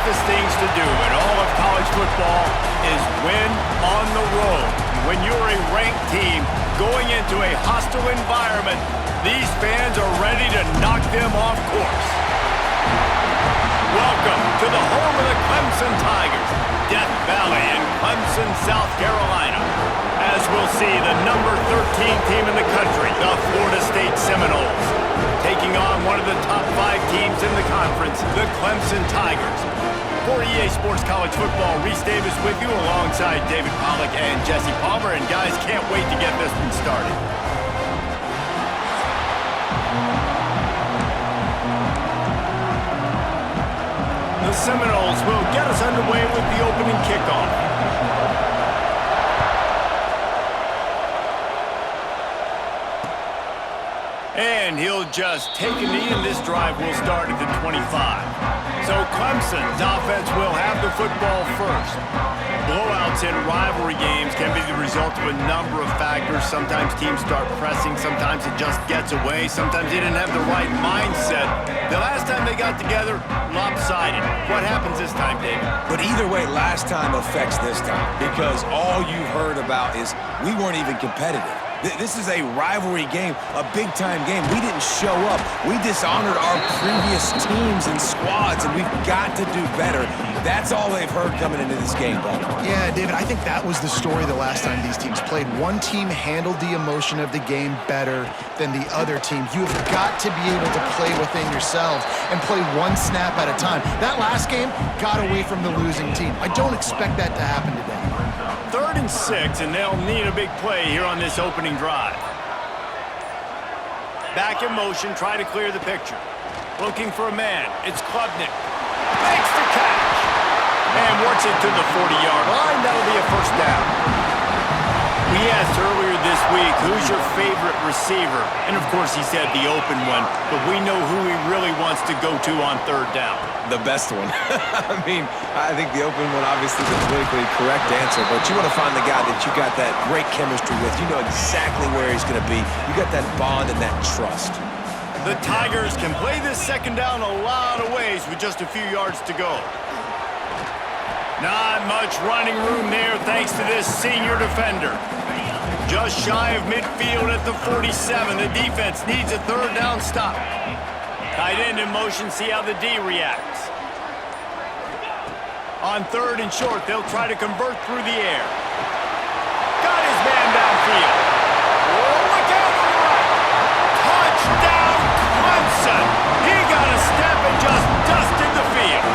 toughest things to do in all of college football is win on the road. When you're a ranked team going into a hostile environment, these fans are ready to knock them off course. Welcome to the home of the Clemson Tigers, Death Valley in Clemson, South Carolina. As we'll see, the number 13 team in the country, the Florida State Seminoles, taking on one of the top 5 teams in the conference, the Clemson Tigers. For EA Sports College Football, Reese Davis with you alongside David Pollack and Jesse Palmer. And guys, can't wait to get this one started. The Seminoles will get us underway with the opening kickoff. And he'll just take a knee, and this drive will start at the 25. So Clemson's offense will have the football first. Blowouts in rivalry games can be the result of a number of factors. Sometimes teams start pressing. Sometimes it just gets away. Sometimes they didn't have the right mindset. The last time they got together, lopsided. What happens this time, David? But either way, last time affects this time, because all you've heard about is we weren't even competitive. This is a rivalry game, a big-time game. We didn't show up. We dishonored our previous teams and squads, and we've got to do better. That's all they've heard coming into this game, Bob. Yeah, David, I think that was the story the last time these teams played. One team handled the emotion of the game better than the other team. You've got to be able to play within yourselves and play one snap at a time. That last game got away from the losing team. I don't expect that to happen today. 3rd and 6, and they'll need a big play here on this opening drive. Back in motion, try to clear the picture. Looking for a man. It's Klubnik. Makes the catch. And works it to the 40-yard line. That'll be a first down. We asked earlier this week, who's your favorite receiver? And, of course, he said the open one, but we know who he really wants to go to on 3rd down. The best one. I mean, I think the open one obviously is the politically correct answer, but you want to find the guy that you got that great chemistry with. You know exactly where he's going to be. You got that bond and that trust. The Tigers can play this 2nd down a lot of ways with just a few yards to go. Not much running room there thanks to this senior defender. Just shy of midfield at the 47. The defense needs a 3rd down stop. Tight end in motion, see how the D reacts. On 3rd and short, they'll try to convert through the air. Got his man downfield. Oh, look out on the right. Touchdown, Clemson. He got a step and just dusted the field.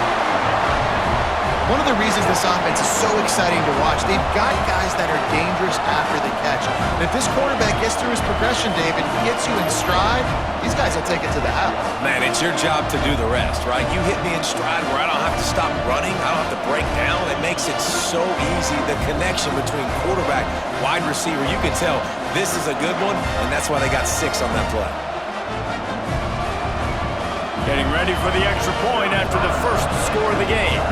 One of the reasons this offense is so exciting to watch, they've got guys that are dangerous after the catch. And if this quarterback gets through his progression, David, he hits you in stride, these guys will take it to the house. Man, it's your job to do the rest, right? You hit me in stride where I don't have to stop running, I don't have to break down. It makes it so easy. The connection between quarterback, wide receiver, you can tell this is a good one, and that's why they got 6 on that play. Getting ready for the extra point after the first score of the game.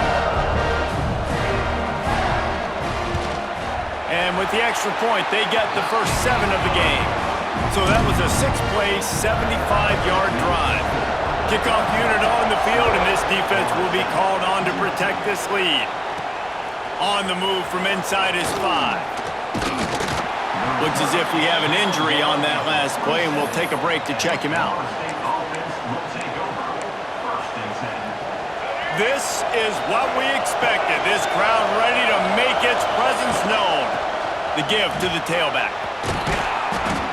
And with the extra point, they get the first 7 of the game. So that was a 6-play, 75-yard drive. Kickoff unit on the field, and this defense will be called on to protect this lead. On the move from inside his 5. Looks as if we have an injury on that last play, and we'll take a break to check him out. This is what we expected. This crowd ready to make its presence known. The give to the tailback.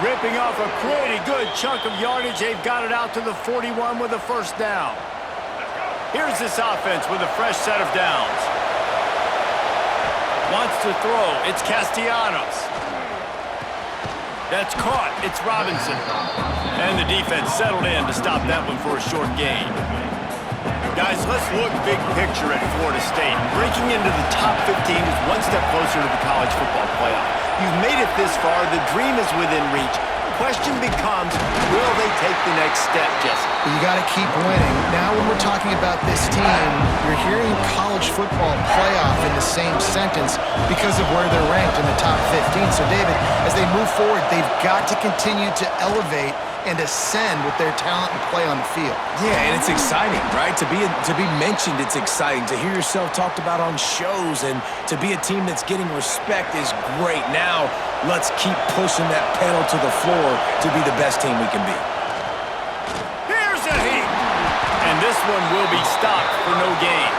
Ripping off a pretty good chunk of yardage. They've got it out to the 41 with a first down. Here's this offense with a fresh set of downs. Wants to throw. It's Castellanos. That's caught. It's Robinson. And the defense settled in to stop that one for a short gain. Guys, let's look big picture at Florida State. Breaking into the top 15 is one step closer to the college football playoff. You've made it this far. The dream is within reach. Question becomes, will they take the next step, Jesse? But you got to keep winning. Now when we're talking about this team, you're hearing college football playoff in the same sentence because of where they're ranked in the top 15. So, David, as they move forward, they've got to continue to elevate and ascend with their talent and play on the field. Yeah, and it's exciting, right? To be mentioned, it's exciting. To hear yourself talked about on shows and to be a team that's getting respect is great. Now, let's keep pushing that pedal to the floor to be the best team we can be. Here's a heat. And this one will be stopped for no gain.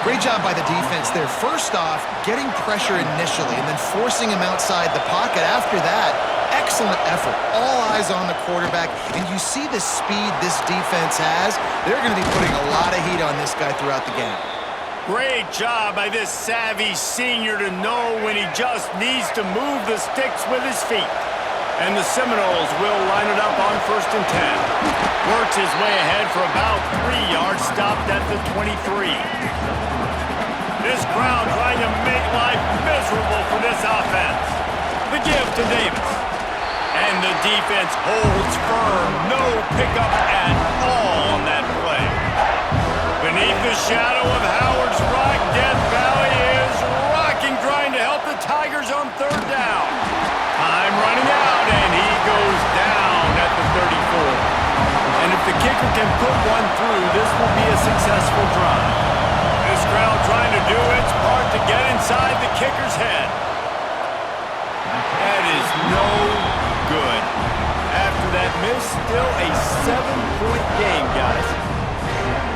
Great job by the defense there. First off, getting pressure initially and then forcing him outside the pocket. After that, excellent effort. All eyes on the quarterback, and you see the speed this defense has. They're going to be putting a lot of heat on this guy throughout the game. Great job by this savvy senior to know when he just needs to move the sticks with his feet. And the Seminoles will line it up on 1st and 10. Works his way ahead for about 3 yards, stopped at the 23. This crowd trying to make life miserable for this offense. The give to Davis. And the defense holds firm. No pickup at all on that play. Beneath the shadow of Howard's Rock, Death Valley is rocking, trying to help the Tigers on 3rd down. Time running out, and he goes down at the 34. And if the kicker can put one through, this will be a successful drive. This crowd trying to do its part to get inside the kicker's head. That is no good. After that miss, still a 7-point game, guys.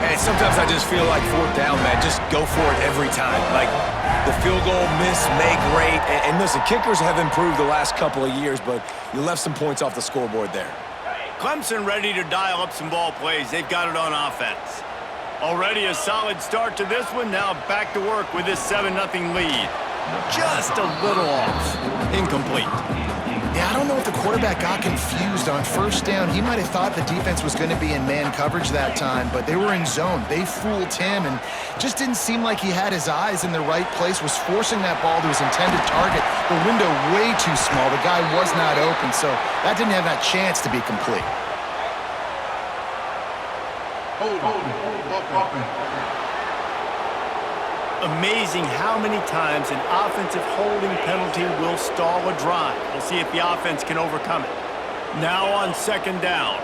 And sometimes I just feel like 4th down, man. Just go for it every time. Like, the field goal miss, make great. And listen, kickers have improved the last couple of years, but you left some points off the scoreboard there. Clemson ready to dial up some ball plays. They've got it on offense. Already a solid start to this one. Now back to work with this 7-0 lead. Just a little off. Incomplete. Yeah, I don't know if the quarterback got confused on 1st down. He might have thought the defense was going to be in man coverage that time, but they were in zone. They fooled him and just didn't seem like he had his eyes in the right place, was forcing that ball to his intended target. The window way too small. The guy was not open, so that didn't have that chance to be complete. Amazing how many times an offensive holding penalty will stall a drive. We'll see if the offense can overcome it. Now on 2nd down.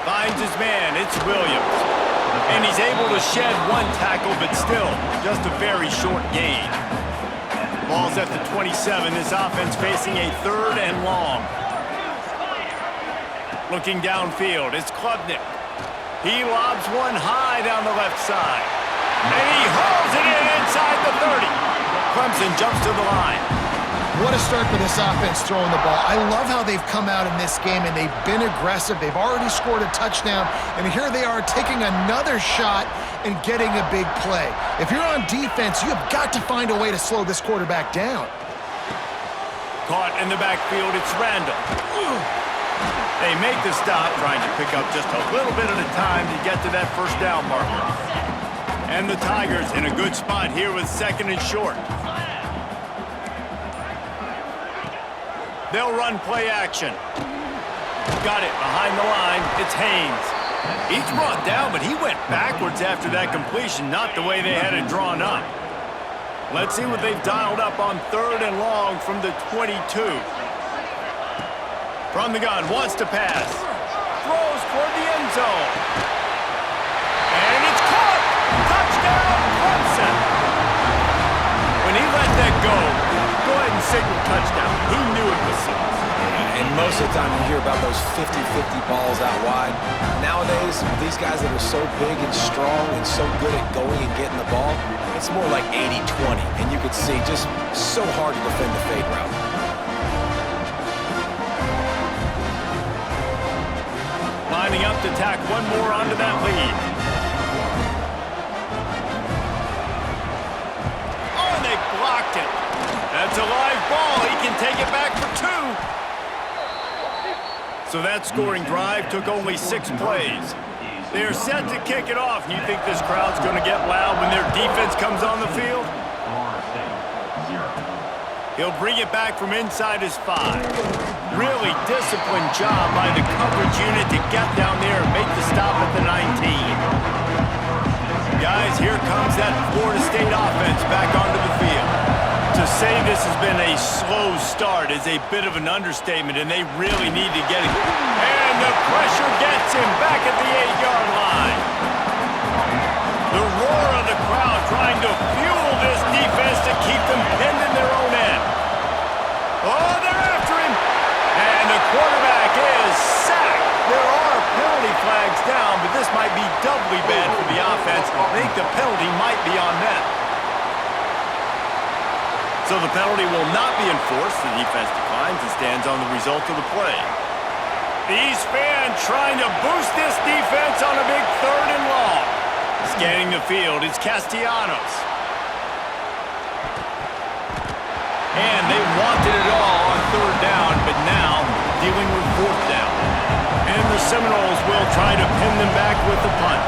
Finds his man, it's Williams. And he's able to shed one tackle, but still, just a very short gain. Ball's at the 27, this offense facing a 3rd and long. Looking downfield, it's Klubnik. He lobs one high down the left side. And he hurls it in inside the 30. Clemson jumps to the line. What a start for this offense throwing the ball. I love how they've come out in this game, and they've been aggressive. They've already scored a touchdown, and here they are taking another shot and getting a big play. If you're on defense, you have got to find a way to slow this quarterback down. Caught in the backfield, it's Randall. They make the stop, trying to pick up just a little bit at a time to get to that 1st down marker. And the Tigers in a good spot here with 2nd and short. They'll run play action. Got it behind the line. It's Haynes. He's brought down, but he went backwards after that completion, not the way they had it drawn up. Let's see what they've dialed up on 3rd and long from the 22. From the gun, wants to pass. Throws toward the end zone. And it's caught! Touchdown, Clemson! When he let that go ahead and signal touchdown. He knew it was serious. And most of the time you hear about those 50-50 balls out wide. Nowadays, these guys that are so big and strong and so good at going and getting the ball, it's more like 80-20. And you could see just so hard to defend the fade route. Lining up to tack one more onto that lead. Oh, and they blocked it. That's a live ball. He can take it back for 2. So that scoring drive took only 6 plays. They're set to kick it off. You think this crowd's going to get loud when their defense comes on the field? He'll bring it back from inside his 5. Really disciplined job by the coverage unit to get down there and make the stop at the 19. Guys, here comes that Florida State offense back onto the field. To say this has been a slow start is a bit of an understatement, and they really need to get it. And the pressure gets him back at the 8-yard line. The roar of the crowd trying to fuel this defense to keep them pinned in their own end. Oh, they're after him. And the quarterback is sacked. There are penalty flags down, but this might be doubly bad for the offense. I think the penalty might be on them. So the penalty will not be enforced. The defense declines and stands on the result of the play. These fans trying to boost this defense on a big 3rd and long. Scanning the field, it's Castellanos. And they wanted it all on 3rd down, but now dealing with 4th down. And the Seminoles will try to pin them back with the punt.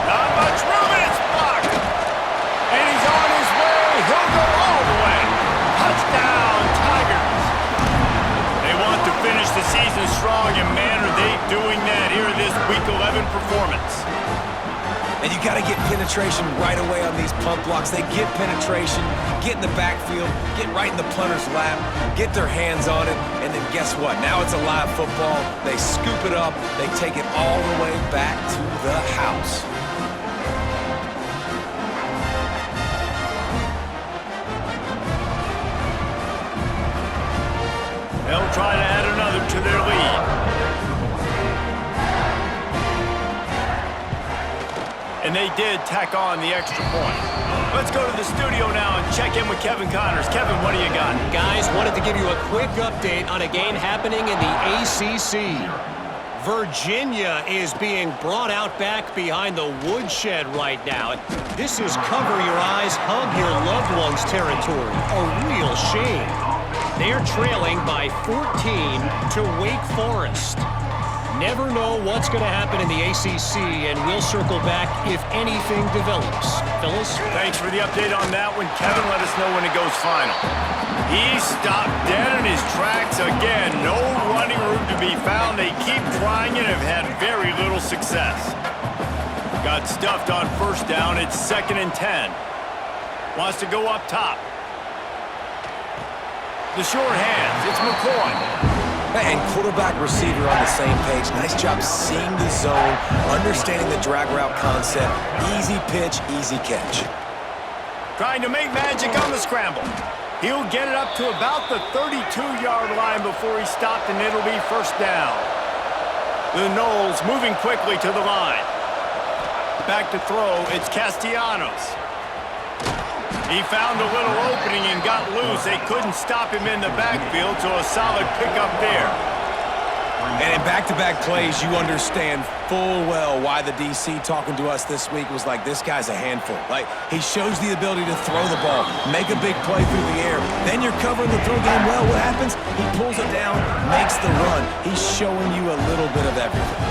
Not much room, and it's blocked. And he's on his way. He'll go all the way. Touchdown, Tigers. They want to finish the season strong, and man, are they doing that here in this Week 11 performance. And you got to get penetration right away on these punt blocks. They get penetration, get in the backfield, get right in the punter's lap, get their hands on it, and then guess what? Now it's a live football. They scoop it up. They take it all the way back to the house. They'll try to add another to their lead. And they did tack on the extra point. Let's go to the studio now and check in with Kevin Connors. Kevin, what do you got? Guys, wanted to give you a quick update on a game happening in the ACC. Virginia is being brought out back behind the woodshed right now. This is cover your eyes, hug your loved ones territory. A real shame. They're trailing by 14 to Wake Forest. Never know what's going to happen in the ACC, and we'll circle back if anything develops. Phyllis? Thanks for the update on that one. Kevin, let us know when it goes final. He stopped dead in his tracks again. No running room to be found. They keep trying and have had very little success. Got stuffed on 1st down. It's 2nd and 10. Wants to go up top. The short hands. It's McCoy. And quarterback receiver on the same page. Nice job seeing the zone, understanding the drag route concept. Easy pitch, easy catch. Trying to make magic on the scramble. He'll get it up to about the 32-yard line before he stopped, and it'll be 1st down. The Noles moving quickly to the line. Back to throw, it's Castellanos. He found a little opening and got loose. They couldn't stop him in the backfield, so a solid pickup there. And in back-to-back plays, you understand full well why the DC talking to us this week was like, this guy's a handful. Like, he shows the ability to throw the ball, make a big play through the air. Then you're covering the throw game well. What happens? He pulls it down, makes the run. He's showing you a little bit of everything.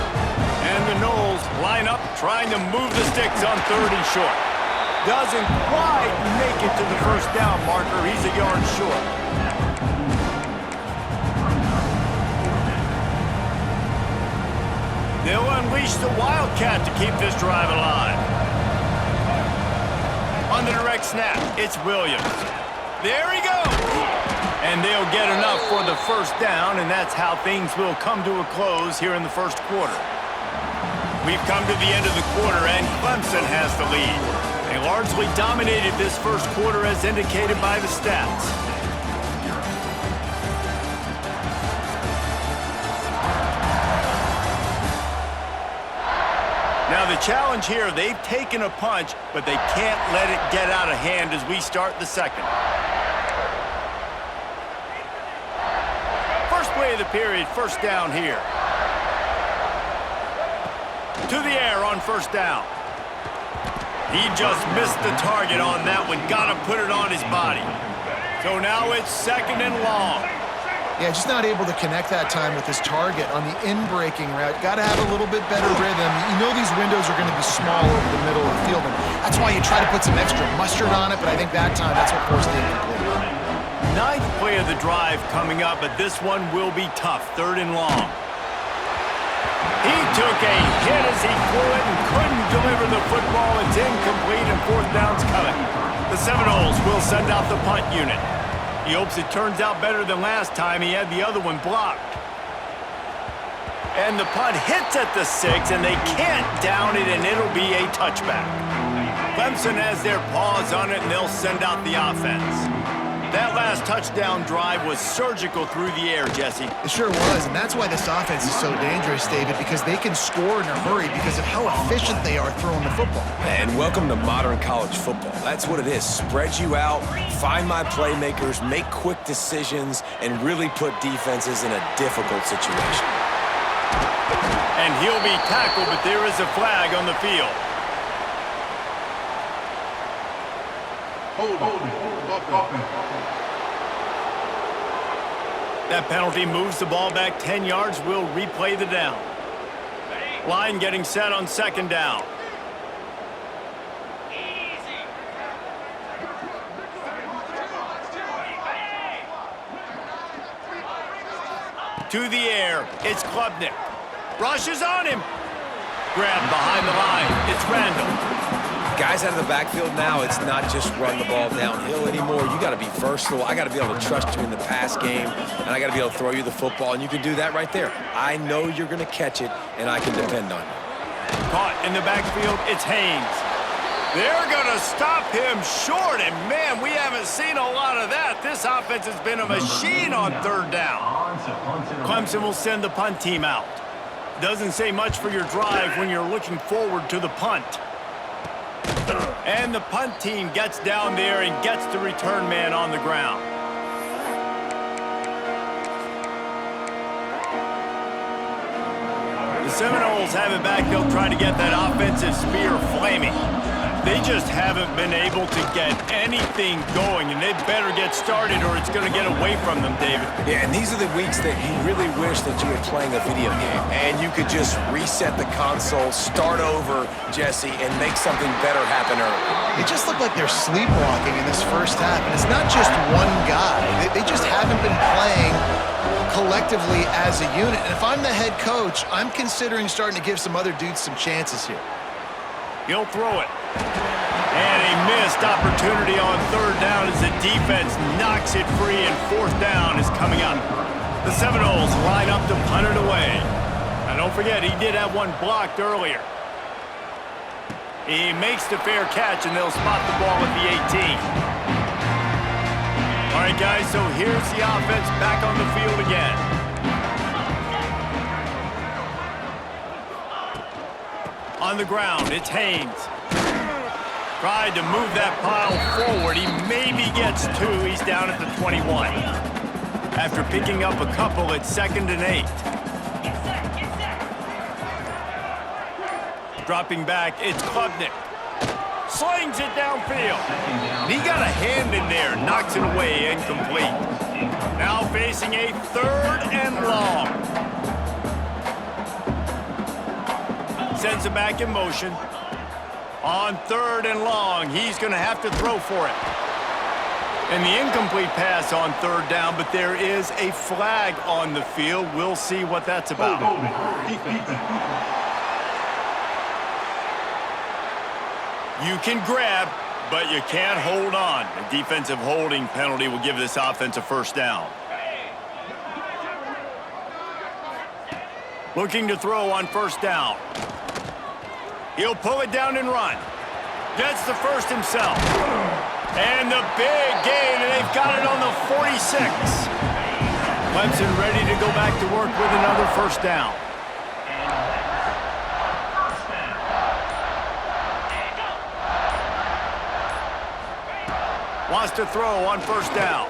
And the Noles line up, trying to move the sticks on 3rd and short. Doesn't quite make it to the 1st down marker. He's a yard short. They'll unleash the Wildcat to keep this drive alive. On the direct snap, it's Williams. There he goes. And they'll get enough for the 1st down, and that's how things will come to a close here in the 1st quarter. We've come to the end of the quarter, and Clemson has the lead. They largely dominated this 1st quarter as indicated by the stats. Now the challenge here, they've taken a punch, but they can't let it get out of hand as we start the 2nd. First play of the period, 1st down here. To the air on 1st down. He just missed the target on that one. Got to put it on his body. So now it's 2nd and long. Yeah, just not able to connect that time with his target on the in-breaking route. Got to have a little bit better rhythm. You know these windows are going to be small over the middle of the field, and that's why you try to put some extra mustard on it, but I think that time that's what forced the incomplete. 9th play of the drive coming up, but this one will be tough. 3rd and long. He took a hit as he threw it and couldn't deliver the football. It's incomplete, and 4th down's coming. The Seminoles will send out the punt unit. He hopes it turns out better than last time. He had the other one blocked. And the punt hits at the 6, and they can't down it, and it'll be a touchback. Clemson has their paws on it, and they'll send out the offense. That last touchdown drive was surgical through the air, Jesse. It sure was, and that's why this offense is so dangerous, David, because they can score in a hurry because of how efficient they are throwing the football. And welcome to modern college football. That's what it is. Spread you out, find my playmakers, make quick decisions, and really put defenses in a difficult situation. And he'll be tackled, but there is a flag on the field. That penalty moves the ball back 10 yards. We'll replay the down. Line getting set on second down. To the air, it's Klubnik. Rushes on him. Grabbed behind the line. It's Randall. Guys out of the backfield now, it's not just run the ball downhill anymore. You got to be versatile. I got to be able to trust you in the pass game, and I got to be able to throw you the football, and you can do that right there. I know you're going to catch it, and I can depend on you. Caught in the backfield, it's Haynes. They're going to stop him short, and man, we haven't seen a lot of that. This offense has been a machine on third down. Clemson will send the punt team out. Doesn't say much for your drive when you're looking forward to the punt. And the punt team gets down there and gets the return man on the ground. The Seminoles have it back. They'll try to get that offensive spear flaming. They just haven't been able to get anything going, and they better get started or it's going to get away from them, David. Yeah, and these are the weeks that you really wish that you were playing a video game and you could just reset the console, start over, Jesse, and make something better happen early. It just looked like they're sleepwalking in this first half, and it's not just one guy. They just haven't been playing collectively as a unit. And if I'm the head coach, I'm considering starting to give some other dudes some chances here. He'll throw it. And a missed opportunity on third down as the defense knocks it free, and fourth down is coming up. The Seminoles line up to punt it away. And don't forget, he did have one blocked earlier. He makes the fair catch, and they'll spot the ball at the 18. All right, guys, so here's the offense back on the field again. On the ground, it's Haynes. Tried to move that pile forward. He maybe gets two. He's down at the 21. After picking up a couple, it's 2nd and 8. Dropping back, it's Klubnik. Slings it downfield. He got a hand in there, knocks it away, incomplete. Now facing a 3rd and long. Sends it back in motion. On 3rd and long, he's going to have to throw for it. And the incomplete pass on 3rd down, but there is a flag on the field. We'll see what that's about. You can grab, but you can't hold on. A defensive holding penalty will give this offense a first down. Looking to throw on 1st down. He'll pull it down and run. Gets the first himself. And the big gain, and they've got it on the 46. Clemson ready to go back to work with another first down. Wants to throw on 1st down.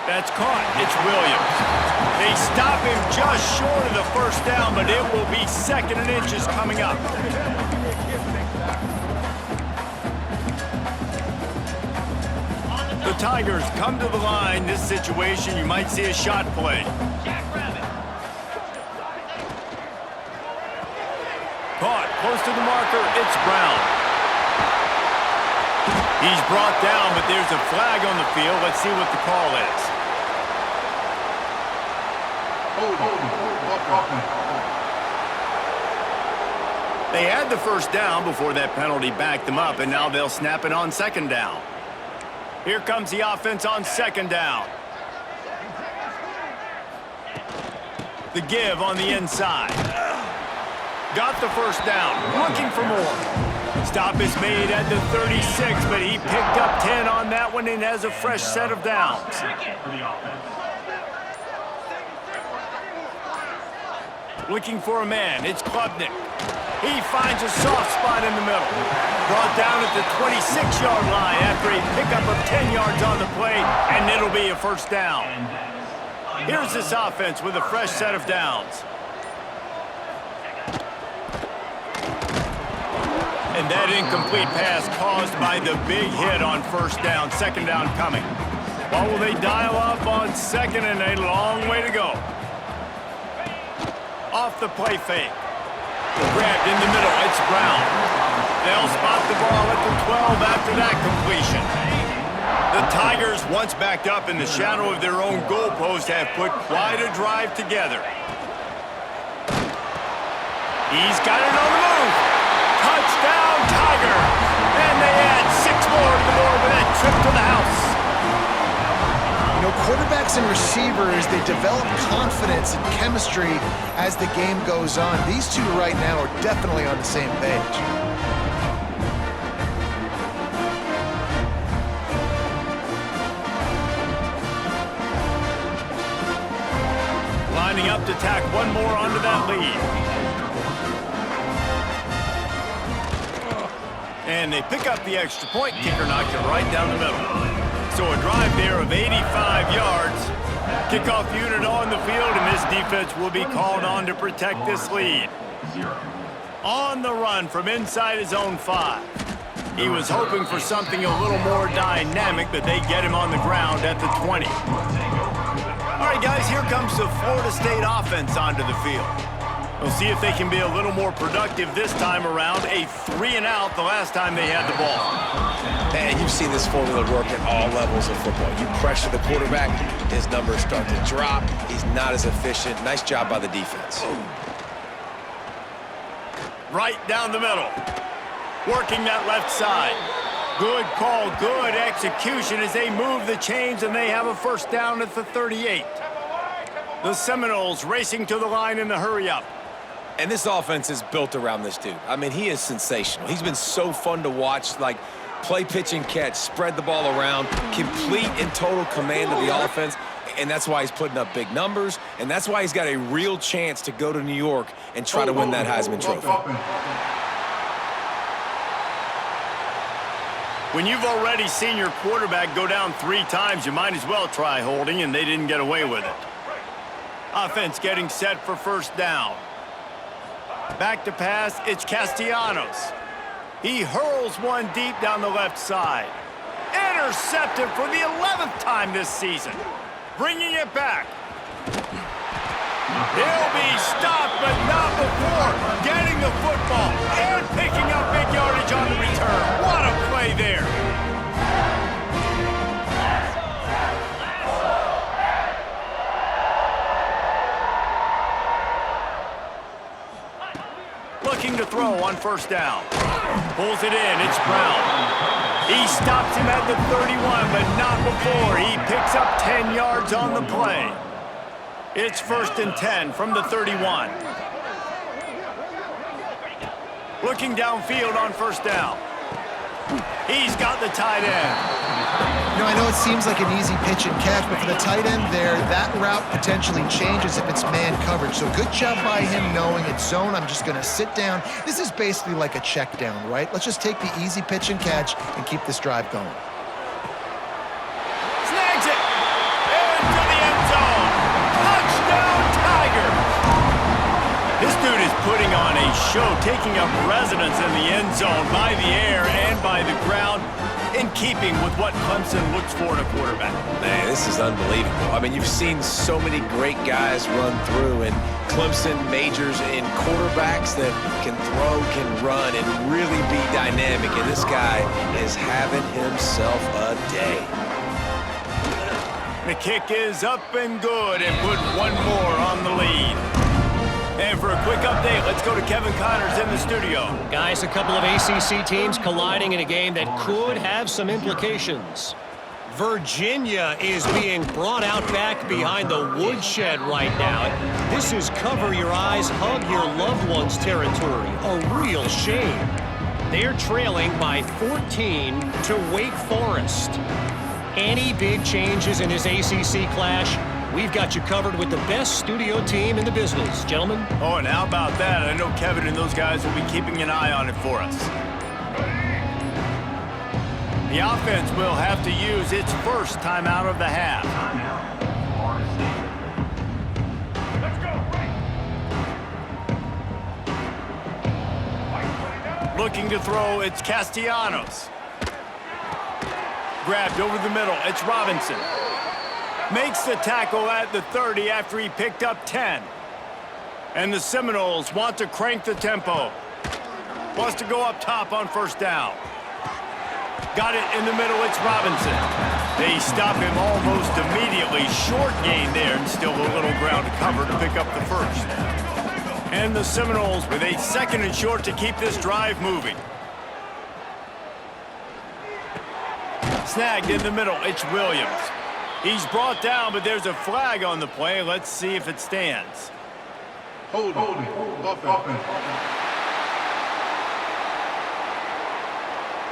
That's caught. It's Williams. They stop him just short of the 1st down, but it will be 2nd and inches coming up. The Tigers come to the line. This situation, you might see a shot play. Caught close to the marker. It's Brown. He's brought down, but there's a flag on the field. Let's see what the call is. They had the first down before that penalty backed them up, and now they'll snap it on 2nd down. Here comes the offense on second down. The give on the inside. Got the first down, looking for more. Stop is made at the 36, but he picked up 10 on that one and has a fresh set of downs. Looking for a man, it's Klubnik. He finds a soft spot in the middle. Brought down at the 26-yard line after a pickup of 10 yards on the play, and it'll be a first down. Here's this offense with a fresh set of downs. And that incomplete pass caused by the big hit on first down. Second down coming. Well, will they dial up on second, and a long way to go. Off the play fake. Grabbed in the middle, it's Brown. They'll spot the ball at the 12 after that completion. The Tigers, once backed up in the shadow of their own goalpost, have put quite a drive together. He's got it on the move. Touchdown, Tiger! And they add 6 more to the board with that trip to the house. You know, quarterbacks and receivers, they develop confidence and chemistry as the game goes on. These two right now are definitely on the same page. Lining up to tack one more onto that lead. And they pick up the extra point. Kicker knocked it right down the middle. So a drive there of 85 yards. Kickoff unit on the field, and this defense will be called on to protect this lead. On the run from inside his own 5. He was hoping for something a little more dynamic, but they get him on the ground at the 20. All right, guys, here comes the Florida State offense onto the field. We'll see if they can be a little more productive this time around. A 3-and-out the last time they had the ball. And you've seen this formula work at all levels of football. You pressure the quarterback, his numbers start to drop. He's not as efficient. Nice job by the defense. Right down the middle. Working that left side. Good call, good execution as they move the chains, and they have a first down at the 38. The Seminoles racing to the line in the hurry-up. And this offense is built around this dude. I mean, he is sensational. He's been so fun to watch, like play, pitch, and catch, spread the ball around, complete and total command of the offense, and that's why he's putting up big numbers, and that's why he's got a real chance to go to New York and try to win that Heisman Trophy. When you've already seen your quarterback go down 3 times, you might as well try holding, and they didn't get away with it. Offense getting set for first down. Back to pass, it's Castellanos. He hurls one deep down the left side. Intercepted for the 11th time this season. Bringing it back. He'll be stopped, but not before getting the football and picking up big yardage on the return. What a play there. Looking to throw on first down. Pulls it in, it's Brown. He stops him at the 31, but not before. He picks up 10 yards on the play. It's 1st and 10 from the 31. Looking downfield on first down. He's got the tight end. You know, I know it seems like an easy pitch and catch, but for the tight end there, that route potentially changes if it's man coverage. So good job by him knowing it's zone. I'm just going to sit down. This is basically like a check down, right? Let's just take the easy pitch and catch and keep this drive going. Snags it! Into the end zone! Touchdown, Tigers! This dude is putting on a show, taking up residence in the end zone by the air and by the ground, in keeping with what Clemson looks for in a quarterback. Man, this is unbelievable. I mean, you've seen so many great guys run through, and Clemson majors in quarterbacks that can throw, can run, and really be dynamic, and this guy is having himself a day. The kick is up and good, and put one more on the lead. And for a quick update, let's go to Kevin Connors in the studio. Guys, a couple of ACC teams colliding in a game that could have some implications. Virginia is being brought out back behind the woodshed right now. This is cover your eyes, hug your loved ones territory. A real shame. They're trailing by 14 to Wake Forest. Any big changes in this ACC clash? We've got you covered with the best studio team in the business, gentlemen. Oh, and how about that? I know Kevin and those guys will be keeping an eye on it for us. The offense will have to use its first timeout of the half. Looking to throw, it's Castellanos. Grabbed over the middle, it's Robinson. Makes the tackle at the 30 after he picked up 10. And the Seminoles want to crank the tempo. Wants to go up top on first down. Got it in the middle, it's Robinson. They stop him almost immediately. Short gain there, and still a little ground to cover to pick up the first. And the Seminoles with a second and short to keep this drive moving. Snagged in the middle, it's Williams. He's brought down, but there's a flag on the play. Let's see if it stands. Hold offense.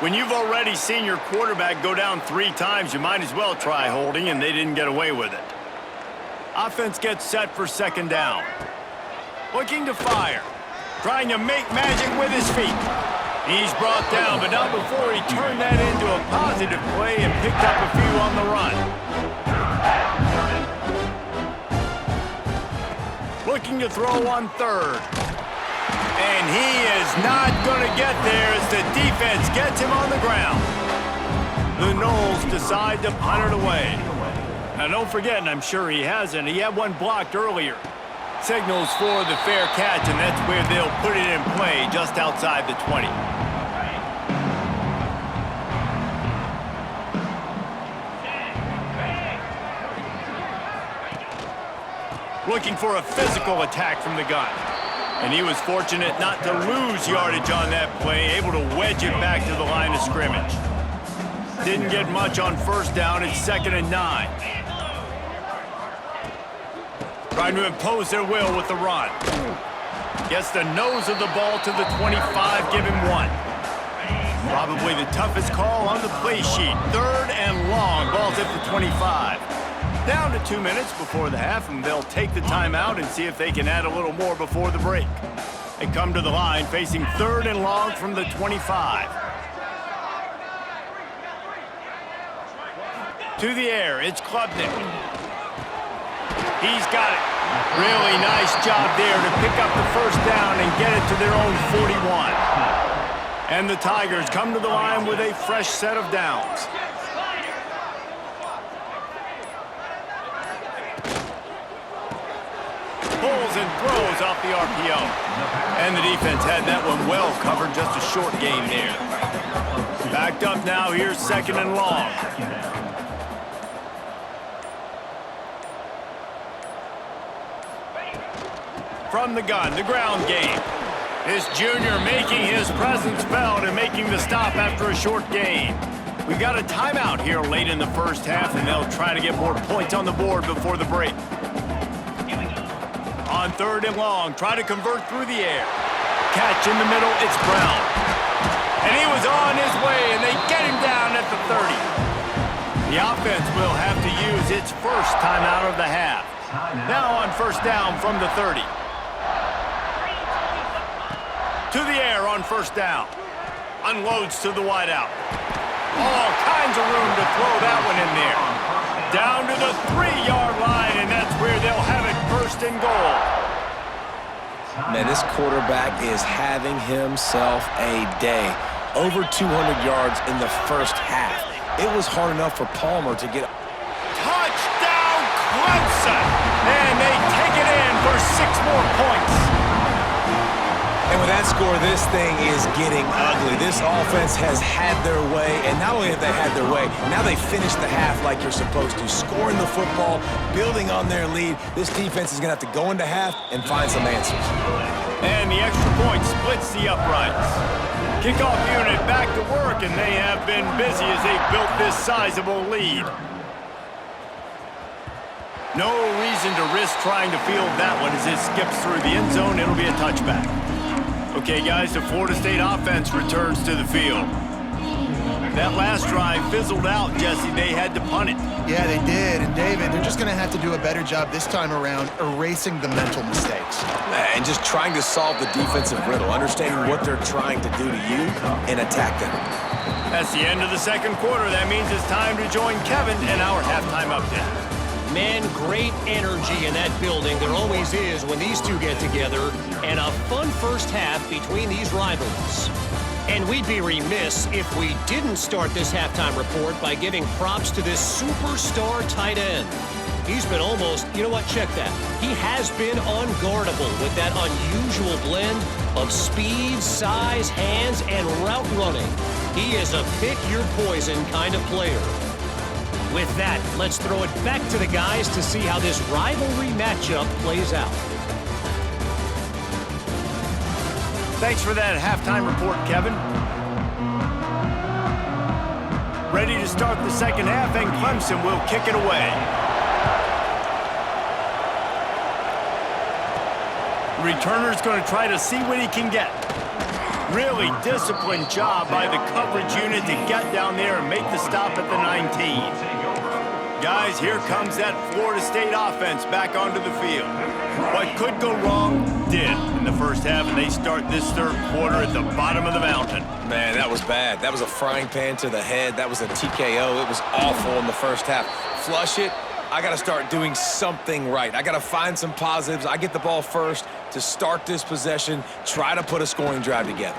When you've already seen your quarterback go down 3 times, you might as well try holding, and they didn't get away with it. Offense gets set for second down. Looking to fire. Trying to make magic with his feet. He's brought down, but not before he turned that into a positive play and picked up a few on the run. Looking to throw on third. And he is not going to get there as the defense gets him on the ground. The Noles decide to punt it away. Now don't forget, and I'm sure he hasn't, he had one blocked earlier. Signals for the fair catch, and that's where they'll put it in play just outside the 20. Looking for a physical attack from the gun. And he was fortunate not to lose yardage on that play, able to wedge it back to the line of scrimmage. Didn't get much on first down, it's 2nd and 9. Trying to impose their will with the run. Gets the nose of the ball to the 25, give him 1. Probably the toughest call on the play sheet. 3rd and long, ball's at the 25. Down to 2 minutes before the half, and they'll take the timeout and see if they can add a little more before the break. They come to the line facing 3rd and long from the 25. To the air, it's Klubnik. He's got it. Really nice job there to pick up the first down and get it to their own 41. And the Tigers come to the line with a fresh set of downs. Pulls and throws off the RPO. And the defense had that one well covered, just a short gain there. Backed up now, here's 2nd and long. From the gun, the ground game. This junior making his presence felt and making the stop after a short gain. We've got a timeout here late in the first half, and they'll try to get more points on the board before the break. On 3rd and long, try to convert through the air. Catch in the middle, it's Brown. And he was on his way, and they get him down at the 30. The offense will have to use its first timeout of the half. Now on first down from the 30. To the air on first down. Unloads to the wideout. All kinds of room to throw that one in there. Down to the 3-yard line, and that's where they'll have it 1st and goal. Man, this quarterback is having himself a day. Over 200 yards in the first half. It was hard enough for Palmer to get... Touchdown, Clemson! And they take it in for 6 more points. And with that score, this thing is getting ugly. This offense has had their way, and not only have they had their way, now they finished the half like you're supposed to, scoring the football, building on their lead. This defense is going to have to go into half and find some answers. And the extra point splits the uprights. Kickoff unit back to work, and they have been busy as they've built this sizable lead. No reason to risk trying to field that one as it skips through the end zone. It'll be a touchback. Okay, guys, the Florida State offense returns to the field. That last drive fizzled out, Jesse. They had to punt it. Yeah, they did. And, David, they're just going to have to do a better job this time around erasing the mental mistakes. And just trying to solve the defensive riddle, understanding what they're trying to do to you and attack them. That's the end of the second quarter. That means it's time to join Kevin in our halftime update. Man, great energy in that building. There always is when these two get together. And a fun first half between these rivals. And we'd be remiss if we didn't start this halftime report by giving props to this superstar tight end. He's been almost, you know what, check that. He has been unguardable with that unusual blend of speed, size, hands, and route running. He is a pick-your-poison kind of player. With that, let's throw it back to the guys to see how this rivalry matchup plays out. Thanks for that halftime report, Kevin. Ready to start the second half, and Clemson will kick it away. Returner's going to try to see what he can get. Really disciplined job by the coverage unit to get down there and make the stop at the 19. Guys, here comes that Florida State offense back onto the field. What could go wrong did in the first half, and they start this third quarter at the bottom of the mountain. Man, that was bad. That was a frying pan to the head. That was a TKO. It was awful in the first half. Flush it. I got to start doing something right. I got to find some positives. I get the ball first to start this possession, try to put a scoring drive together.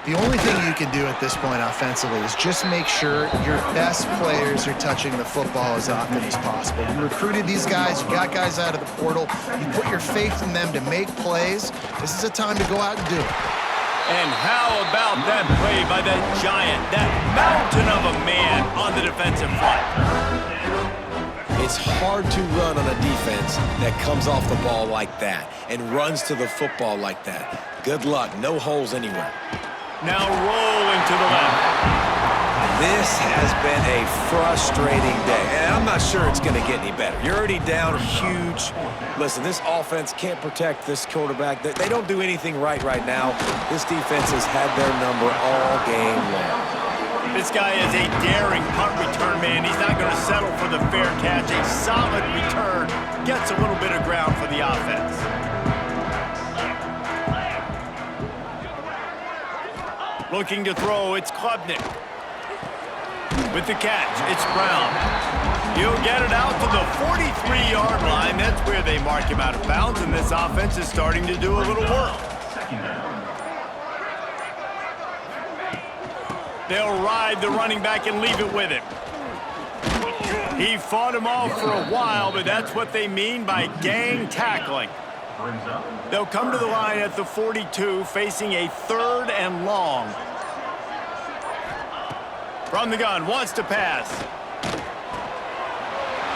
The only thing you can do at this point offensively is just make sure your best players are touching the football as often as possible. You recruited these guys, you got guys out of the portal, you put your faith in them to make plays. This is a time to go out and do it. And how about that play by that giant, that mountain of a man on the defensive front? It's hard to run on a defense that comes off the ball like that and runs to the football like that. Good luck. No holes anywhere. Now rolling to the left. This has been a frustrating day, and I'm not sure it's going to get any better. You're already down huge. Listen, this offense can't protect this quarterback. They don't do anything right now. This defense has had their number all game long. This guy is a daring punt return man. He's not going to settle for the fair catch. A solid return gets a little bit of ground for the offense. Looking to throw, it's Klubnik. With the catch, it's Brown. He'll get it out to the 43-yard line. That's where they mark him out of bounds, and this offense is starting to do a little work. They'll ride the running back and leave it with him. He fought him off for a while, but that's what they mean by gang tackling. They'll come to the line at the 42, facing a 3rd and long. From the gun, wants to pass.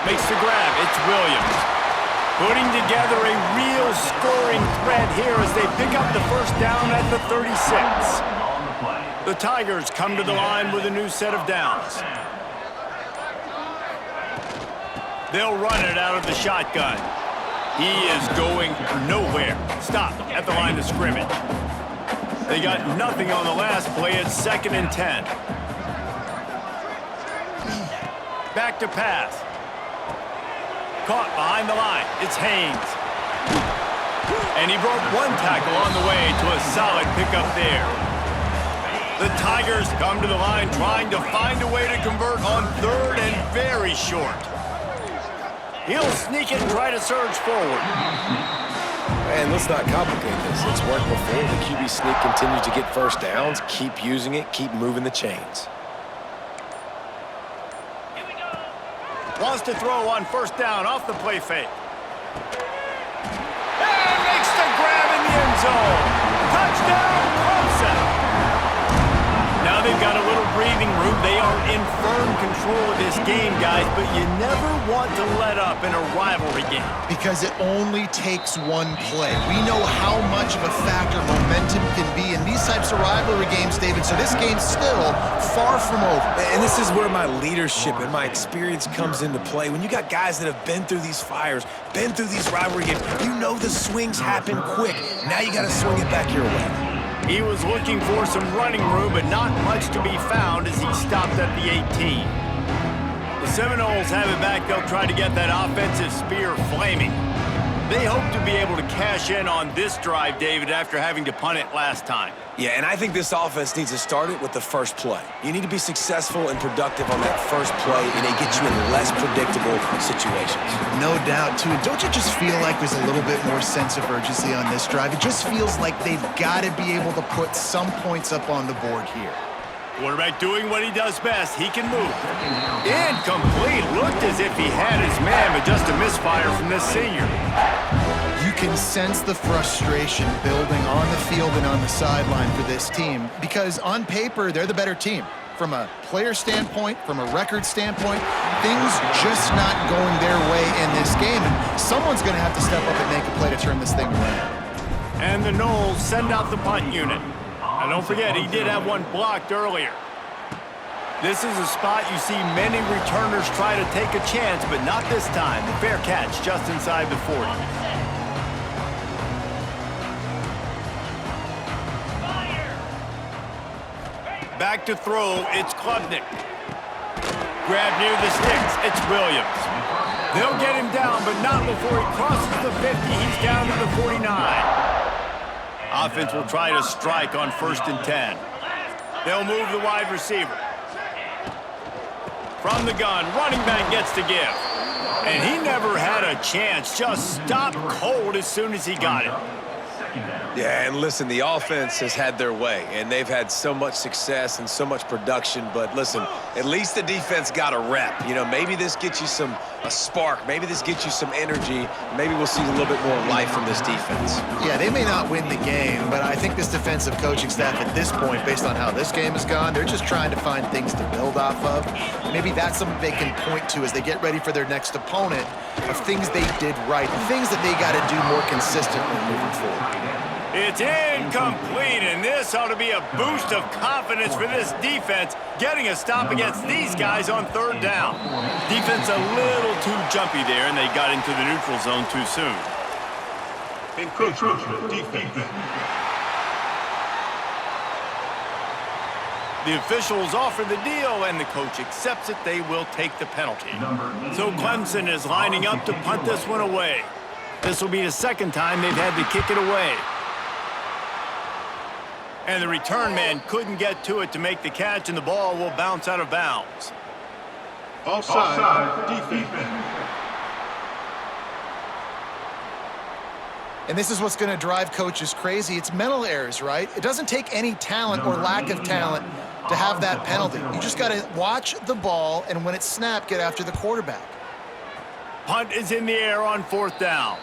Makes the grab, it's Williams. Putting together a real scoring threat here as they pick up the first down at the 36. The Tigers come to the line with a new set of downs. They'll run it out of the shotgun. He is going nowhere. Stop at the line of scrimmage. They got nothing on the last play. It's 2nd and 10. Back to pass. Caught behind the line. It's Haynes. And he broke one tackle on the way to a solid pickup there. The Tigers come to the line trying to find a way to convert on 3rd and very short. He'll sneak it and try to surge forward. Man, let's not complicate this. It's worked before. The QB sneak continues to get first downs. Keep using it. Keep moving the chains. Wants to throw on 1st down off the play fake. And makes the grab in the end zone. Touchdown, Clemson. Now they've got a little breathing room. They are in firm control of this game, guys, but you never want to let up in a rivalry game. Because it only takes one play. We know how much of a factor momentum can be in these types of rivalry games, David, so this game's still far from over. And this is where my leadership and my experience comes into play. When you got guys that have been through these fires, been through these rivalry games, you know the swings happen quick. Now you got to swing it back your way. He was looking for some running room, but not much to be found as he stopped at the 18. The Seminoles have it back. They'll try to get that offensive spear flaming. They hope to be able to cash in on this drive, David, after having to punt it last time. Yeah, and I think this offense needs to start it with the first play. You need to be successful and productive on that first play, and it gets you in less predictable situations. No doubt, too. And don't you just feel like there's a little bit more sense of urgency on this drive? It just feels like they've got to be able to put some points up on the board here. Quarterback doing what he does best. He can move. Incomplete. Looked as if he had his man, but just a misfire from this senior. You can sense the frustration building on the field and on the sideline for this team because on paper, they're the better team. From a player standpoint, from a record standpoint, things just not going their way in this game. And someone's going to have to step up and make a play to turn this thing around. And the Noles send out the punt unit. And don't forget, he did have one blocked earlier. This is a spot you see many returners try to take a chance, but not this time. The fair catch just inside the 40. Back to throw, it's Klubnik. Grab near the sticks, it's Williams. They'll get him down, but not before he crosses the 50. He's down to the 49. Offense will try to strike on 1st and 10. They'll move the wide receiver. From the gun, running back gets to give. And he never had a chance, just stopped cold as soon as he got it. Yeah, and listen, the offense has had their way, and they've had so much success and so much production, but listen, at least the defense got a rep. You know, maybe this gets you a spark. Maybe this gets you some energy. Maybe we'll see a little bit more life from this defense. Yeah, they may not win the game, but I think this defensive coaching staff at this point, based on how this game has gone, they're just trying to find things to build off of. Maybe that's something they can point to as they get ready for their next opponent of things they did right, things that they got to do more consistently moving forward. It's incomplete, and this ought to be a boost of confidence for this defense, getting a stop against these guys on 3rd down. Defense a little too jumpy there, and they got into the neutral zone too soon. Encroachment defense. The officials offer the deal, and the coach accepts it. They will take the penalty. So Clemson is lining up to punt this one away. This will be the 2nd time they've had to kick it away. And the return man couldn't get to it to make the catch, and the ball will bounce out of bounds. Offside defense. And this is what's going to drive coaches crazy. It's mental errors, right? It doesn't take any talent or lack of talent to have that penalty. You just got to watch the ball, and when it's snapped, get after the quarterback. Punt is in the air on 4th down.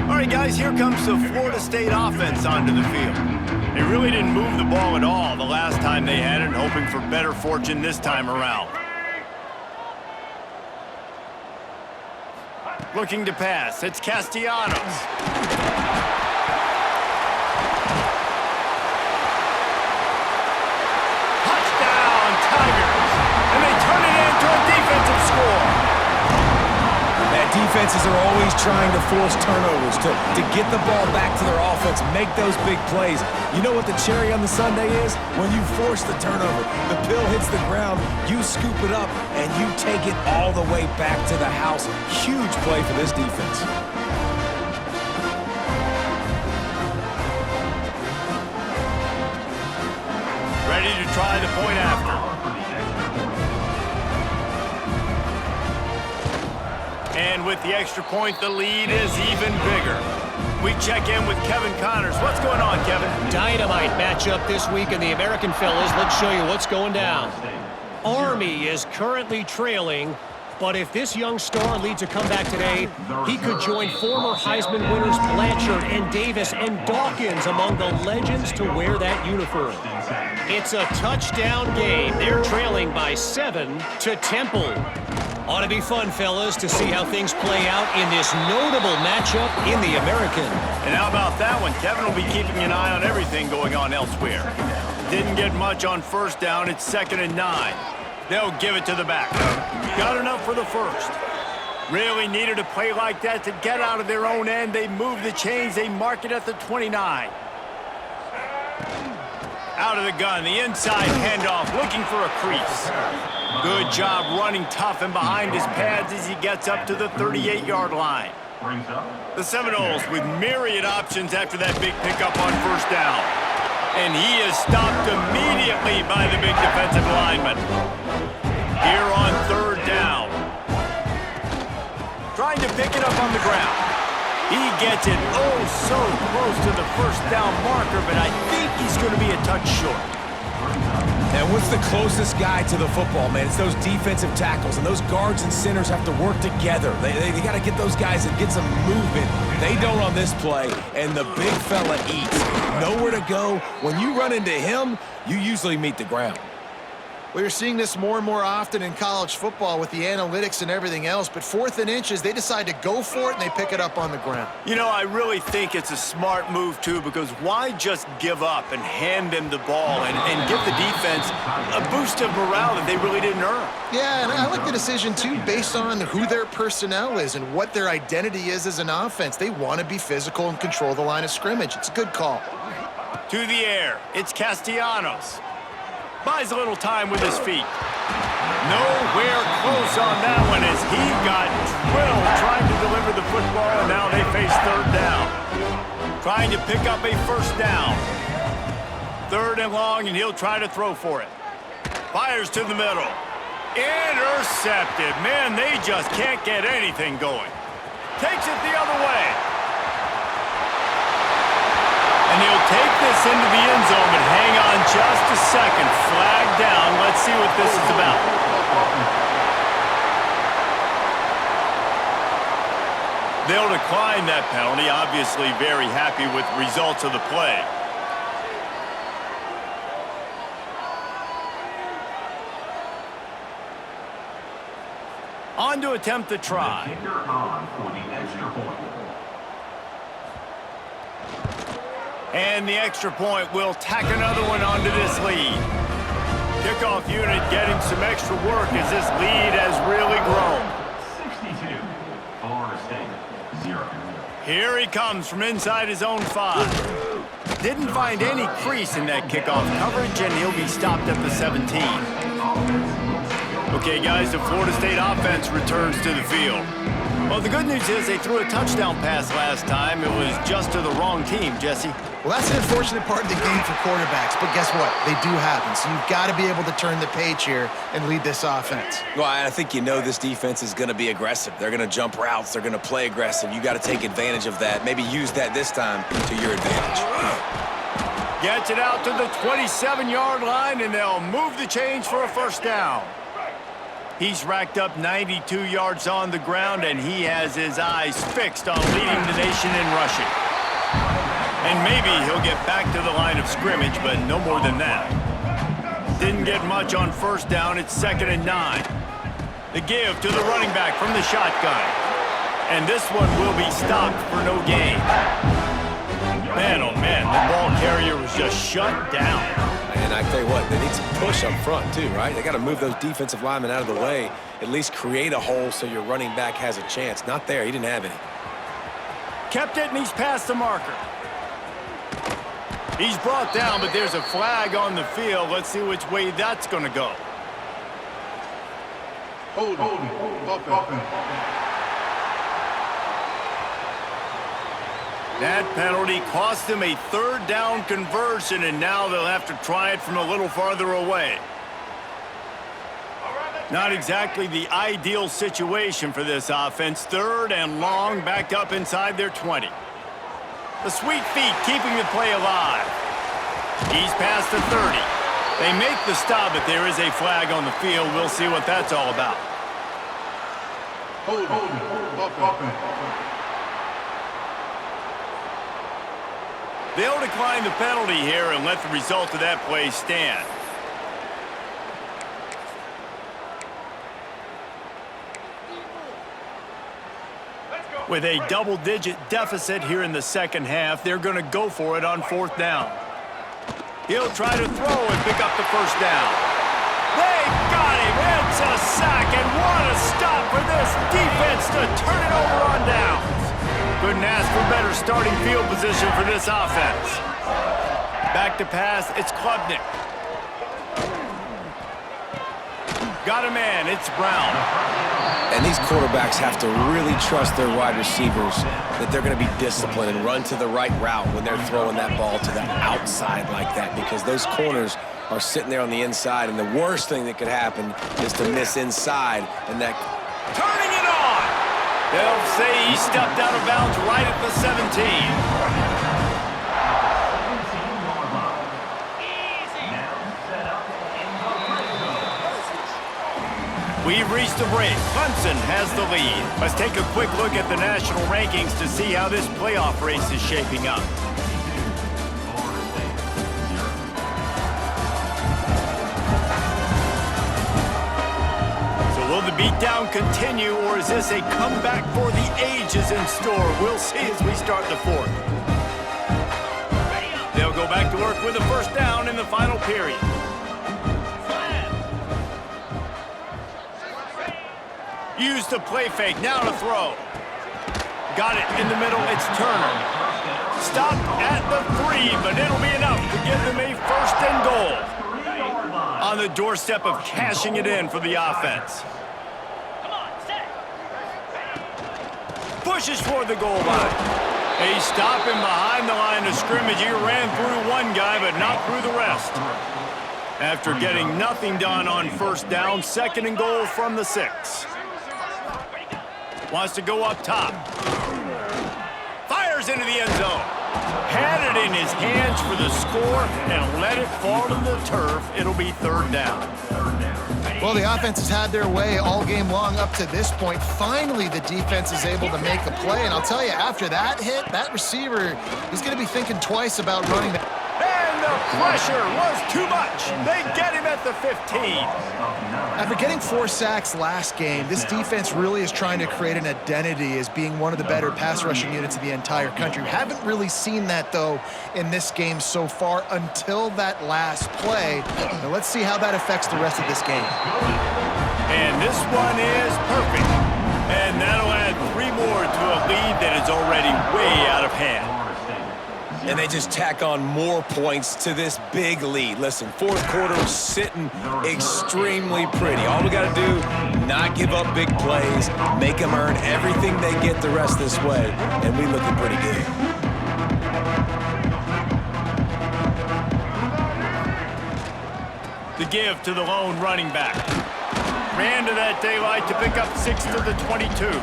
All right, guys, here comes the Florida State offense onto the field. They really didn't move the ball at all the last time they had it, hoping for better fortune this time around. Looking to pass, it's Castellanos. Touchdown, Tigers! And they turn it into a defensive score. Defenses are always trying to force turnovers to get the ball back to their offense, make those big plays. You know what the cherry on the sundae is? When you force the turnover, the pill hits the ground, you scoop it up, and you take it all the way back to the house. Huge play for this defense. Ready to try the point after. And with the extra point, the lead is even bigger. We check in with Kevin Connors. What's going on, Kevin? Dynamite matchup this week in the American, fellas. Let's show you what's going down. Army is currently trailing But if this young star leads a comeback today, he could join former Heisman winners Blanchard and Davis and Dawkins among the legends to wear that uniform. It's a touchdown game. They're trailing by 7 to Temple. Ought to be fun, fellas, to see how things play out in this notable matchup in the American. And how about that one? Kevin will be keeping an eye on everything going on elsewhere. Didn't get much on first down. It's 2nd and 9. They'll give it to the back. Got enough for the first. Really needed a play like that to get out of their own end. They move the chains. They mark it at the 29. Out of the gun, the inside handoff, looking for a crease. Good job running tough and behind his pads as he gets up to the 38-yard line. The Seminoles with myriad options after that big pickup on first down. And he is stopped immediately by the big defensive lineman. Here on 3rd down. Trying to pick it up on the ground. He gets it oh so close to the first down marker, but I think he's going to be a touch short. And what's the closest guy to the football, man? It's those defensive tackles, and those guards and centers have to work together. They got to get those guys and get some movement. They don't on this play, and the big fella eats. Nowhere to go. When you run into him, you usually meet the ground. Well, you're seeing this more and more often in college football with the analytics and everything else, but 4th and inches, they decide to go for it, and they pick it up on the ground. You know, I really think it's a smart move, too, because why just give up and hand them the ball and give the defense a boost of morale that they really didn't earn? Yeah, and I like the decision, too, based on who their personnel is and what their identity is as an offense. They want to be physical and control the line of scrimmage. It's a good call. To the air, it's Castellanos. Buys a little time with his feet. Nowhere close on that one as he got drilled trying to deliver the football, and now they face 3rd down. Trying to pick up a first down. 3rd and long, and he'll try to throw for it. Fires to the middle. Intercepted. Man, they just can't get anything going. Takes it the other way. And he'll take this into the end zone, but hang on just a second. Flag down. Let's see what this is about. They'll decline that penalty. Obviously very happy with the results of the play. On to attempt the try. And the extra point will tack another one onto this lead. Kickoff unit getting some extra work as this lead has really grown. 62, Florida State, 0. Here he comes from inside his own 5. Didn't find any crease in that kickoff coverage, and he'll be stopped at the 17. Okay, guys, the Florida State offense returns to the field. Well, the good news is they threw a touchdown pass last time. It was just to the wrong team, Jesse. Well, that's an unfortunate part of the game for quarterbacks, but guess what? They do happen, so you've got to be able to turn the page here and lead this offense. Well, I think you know this defense is going to be aggressive. They're going to jump routes. They're going to play aggressive. You got to take advantage of that. Maybe use that this time to your advantage. Gets it out to the 27-yard line, and they'll move the chains for a first down. He's racked up 92 yards on the ground, and he has his eyes fixed on leading the nation in rushing. And maybe he'll get back to the line of scrimmage, but no more than that. Didn't get much on first down. It's 2nd and 9. The give to the running back from the shotgun. And this one will be stopped for no gain. Man, oh man, the ball carrier was just shut down. And I tell you what, they need some push up front too, right? They got to move those defensive linemen out of the way, at least create a hole so your running back has a chance. Not there, he didn't have any. Kept it, and he's past the marker. He's brought down, but there's a flag on the field. Let's see which way that's going to go. Hold it. That penalty cost them a 3rd down conversion, and now they'll have to try it from a little farther away. Not exactly the ideal situation for this offense. 3rd and long, back up inside their 20. The sweet feet keeping the play alive. He's past the 30. They make the stop, but there is a flag on the field. We'll see what that's all about. Holding. Offense. They'll decline the penalty here and let the result of that play stand. With a double-digit deficit here in the second half, they're going to go for it on fourth down. He'll try to throw and pick up the first down. They got him. It's a sack, and what a stop for this defense to turn it over on downs. Couldn't ask for better starting field position for this offense. Back to pass, it's Klubnik. Got a man, it's Brown. And these quarterbacks have to really trust their wide receivers that they're going to be disciplined and run to the right route when they're throwing that ball to the outside like that, because those corners are sitting there on the inside, and the worst thing that could happen is to miss inside and that. Turning it on! They'll say he stepped out of bounds right at the 17. We've reached the break. Clemson has the lead. Let's take a quick look at the national rankings to see how this playoff race is shaping up. So will the beatdown continue, or is this a comeback for the ages in store? We'll see as we start the fourth. They'll go back to work with a first down in the final period. Use the play fake, now to throw. Got it in the middle, it's Turner. Stopped at the 3, but it'll be enough to give them a first and goal. On the doorstep of cashing it in for the offense. Pushes toward the goal line. A stop him behind the line of scrimmage. He ran through one guy, but not through the rest. After getting nothing done on first down, second and goal from the 6. Wants to go up top. Fires into the end zone. Had it in his hands for the score and let it fall to the turf. It'll be third down. Well, the offense has had their way all game long up to this point. Finally, the defense is able to make a play. And I'll tell you, after that hit, that receiver is going to be thinking twice about running the... And the pressure was too much. They get him at the 15. After getting 4 sacks last game, this defense really is trying to create an identity as being one of the better pass rushing units in the entire country. Haven't really seen that, though, in this game so far until that last play. Now let's see how that affects the rest of this game. And this one is perfect. And that'll add 3 more to a lead that is already way out of hand. And they just tack on more points to this big lead. Listen, fourth quarter is sitting extremely pretty. All we got to do, not give up big plays, make them earn everything they get the rest this way, and we looking pretty good. The give to the lone running back. Ran to that daylight to pick up 6 to the 22.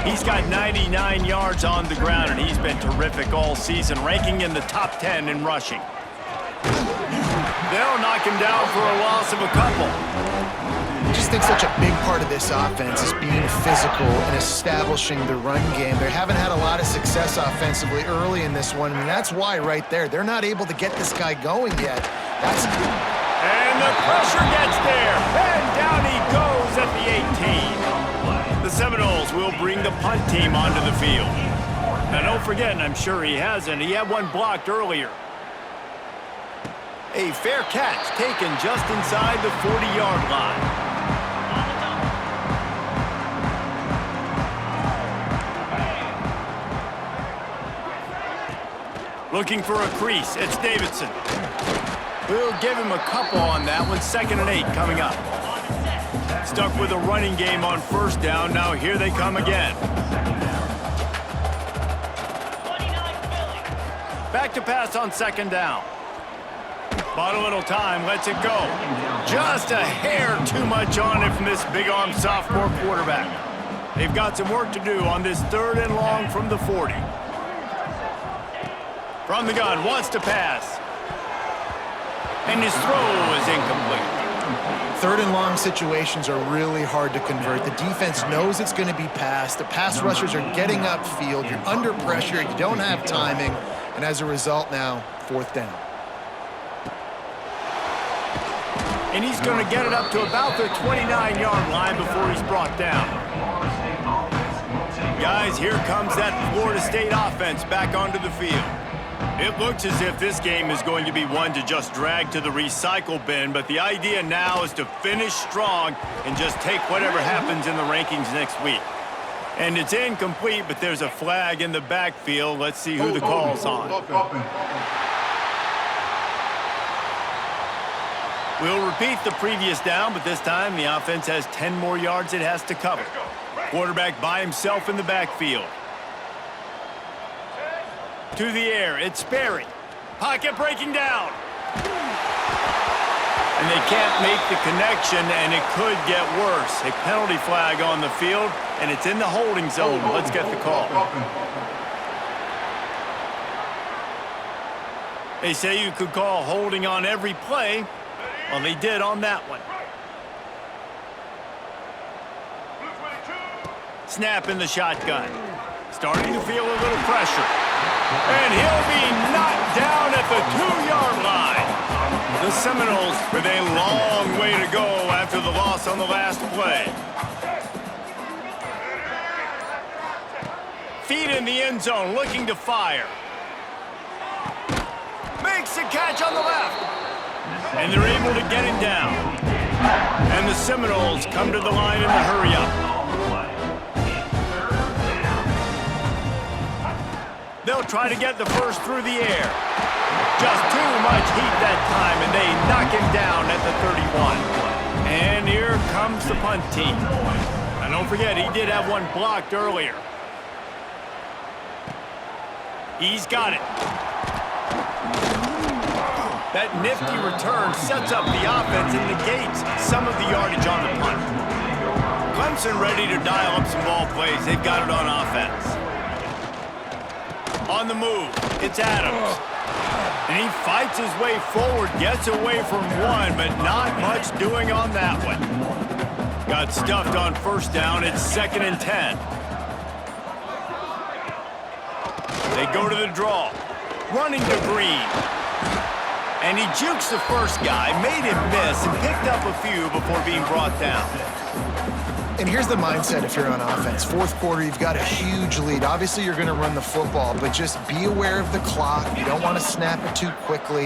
He's got 99 yards on the ground, and he's been terrific all season, ranking in the top 10 in rushing. They'll knock him down for a loss of a couple. I just think such a big part of this offense is being physical and establishing the run game. They haven't had a lot of success offensively early in this one, and that's why right there, they're not able to get this guy going yet. And the pressure gets there, and down he goes at the 18. The Seminoles will bring the punt team onto the field. Now, don't forget, and I'm sure he hasn't, he had one blocked earlier. A fair catch taken just inside the 40-yard line. Looking for a crease, it's Davidson. We'll give him a couple on that one. 2nd and 8 coming up. Stuck with a running game on first down. Now here they come again. Back to pass on 2nd down. Bought a little time, lets it go. Just a hair too much on it from this big-arm sophomore quarterback. They've got some work to do on this 3rd and long from the 40. From the gun, wants to pass. And his throw is incomplete. Third and long situations are really hard to convert. The defense knows it's going to be passed. The pass rushers are getting upfield. You're under pressure. You don't have timing. And as a result now, fourth down. And he's going to get it up to about the 29-yard line before he's brought down. Guys, here comes that Florida State offense back onto the field. It looks as if this game is going to be one to just drag to the recycle bin, but the idea now is to finish strong and just take whatever happens in the rankings next week. And it's incomplete, but there's a flag in the backfield. Let's see who the call's on. We'll repeat the previous down, but this time the offense has 10 more yards it has to cover. Quarterback by himself in the backfield. To the air, it's Sperry. Pocket breaking down. And they can't make the connection, and it could get worse. A penalty flag on the field, and it's in the holding zone. Let's get the call. They say you could call holding on every play. Well, they did on that one. Snap in the shotgun. Starting to feel a little pressure. And he'll be knocked down at the 2-yard line. The Seminoles with a long way to go after the loss on the last play. Feet in the end zone, looking to fire. Makes a catch on the left. And they're able to get him down. And the Seminoles come to the line in the hurry-up. They'll try to get the first through the air. Just too much heat that time, and they knock him down at the 31. And here comes the punt team. And don't forget, he did have one blocked earlier. He's got it. That nifty return sets up the offense and negates some of the yardage on the punt. Clemson ready to dial up some ball plays. They've got it on offense. On the move, it's Adams. And he fights his way forward, gets away from one, but not much doing on that one. Got stuffed on first down, it's 2nd and 10. They go to the draw. Running to Green. And he jukes the first guy, made him miss, and picked up a few before being brought down. And here's the mindset if you're on offense. Fourth quarter, you've got a huge lead. Obviously, you're going to run the football, but just be aware of the clock. You don't want to snap it too quickly.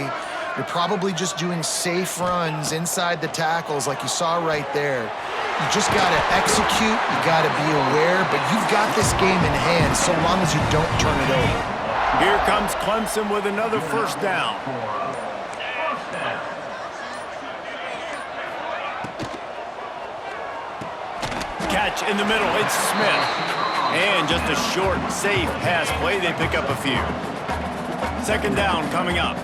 You're probably just doing safe runs inside the tackles like you saw right there. You just got to execute. You got to be aware, but you've got this game in hand so long as you don't turn it over. Here comes Clemson with another first down. Catch in the middle, it's Smith. And just a short, safe pass play, they pick up a few. 2nd down coming up.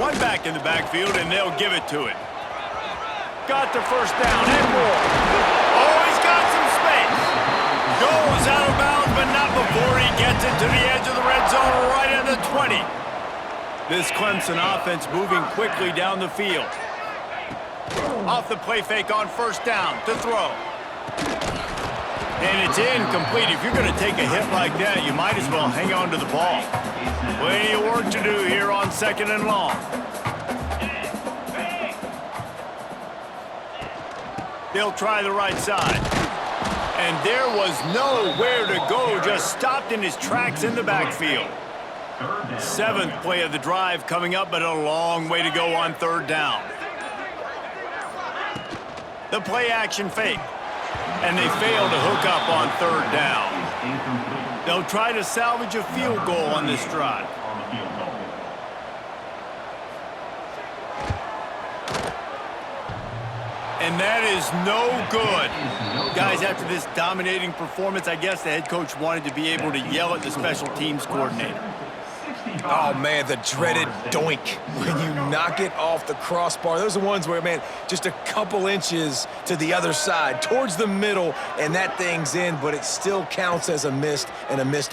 One back in the backfield, and they'll give it to it. Got the first down and more. Oh, he's got some space. Goes out of bounds, but not before he gets it to the edge of the red zone right at the 20. This Clemson offense moving quickly down the field. Off the play fake on first down to throw. And it's incomplete. If you're going to take a hit like that, you might as well hang on to the ball. Plenty of work to do here on 2nd and long. They'll try the right side. And there was nowhere to go, just stopped in his tracks in the backfield. 7th play of the drive coming up, but a long way to go on 3rd down. The play action fake. And they fail to hook up on 3rd down. They'll try to salvage a field goal on this drive. And that is no good. Guys, after this dominating performance, I guess the head coach wanted to be able to yell at the special teams coordinator. Oh, man, the dreaded doink. When you knock it off the crossbar, those are the ones where, man, just a couple inches to the other side, towards the middle, and that thing's in, but it still counts as a missed